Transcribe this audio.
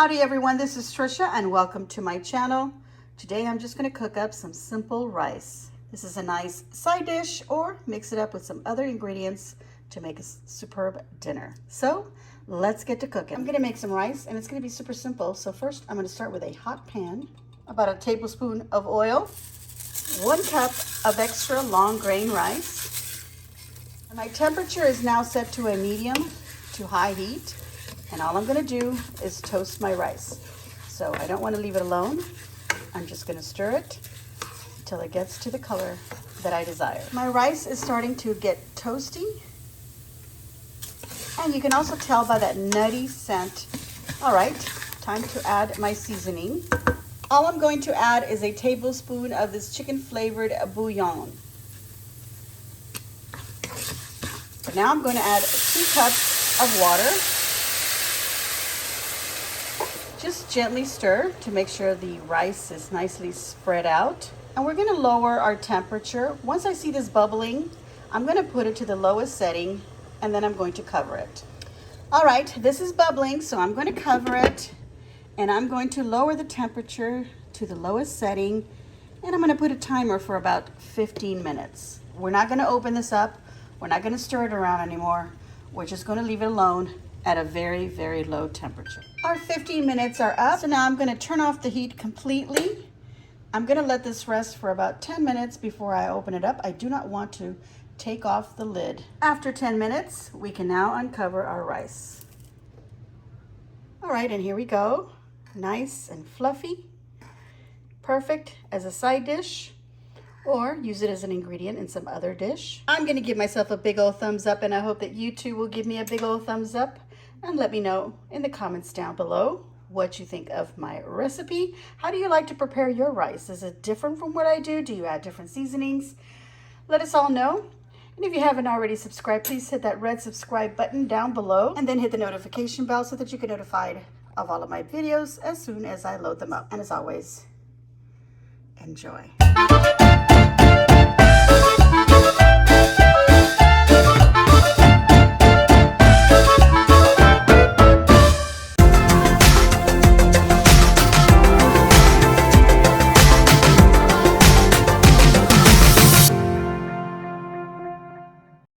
Howdy everyone, this is Trisha and welcome to my channel. Today I'm just going to cook up some simple rice. This is a nice side dish or mix it up with some other ingredients to make a superb dinner. So let's get to cooking. I'm going to make some rice and it's going to be super simple. So first I'm going to start with a hot pan, about a tablespoon of oil, 1 cup of extra long grain rice. My temperature is now set to a medium to high heat. And all I'm going to do is toast my rice. So I don't want to leave it alone. I'm just going to stir it until it gets to the color that I desire. My rice is starting to get toasty. And you can also tell by that nutty scent. All right, time to add my seasoning. All I'm going to add is a tablespoon of this chicken flavored bouillon. But now I'm going to add 2 cups of water. Just gently stir to make sure the rice is nicely spread out. And we're going to lower our temperature. Once I see this bubbling, I'm going to put it to the lowest setting and then I'm going to cover it. All right, this is bubbling, so I'm going to cover it and I'm going to lower the temperature to the lowest setting and I'm going to put a timer for about 15 minutes. We're not going to open this up. We're not going to stir it around anymore. We're just going to leave it alone at a very, very low temperature. Our 15 minutes are up. So now I'm going to turn off the heat completely. I'm going to let this rest for about 10 minutes before I open it up. I do not want to take off the lid. After 10 minutes, we can now uncover our rice. All right, and here we go. Nice and fluffy. Perfect as a side dish, or use it as an ingredient in some other dish. I'm going to give myself a big old thumbs up, and I hope that you too will give me a big old thumbs up. And let me know in the comments down below what you think of my recipe. How do you like to prepare your rice? Is it different from what I do? Do you add different seasonings? Let us all know. And if you haven't already subscribed, please hit that red subscribe button down below and then hit the notification bell so that you get notified of all of my videos as soon as I load them up. And as always, enjoy.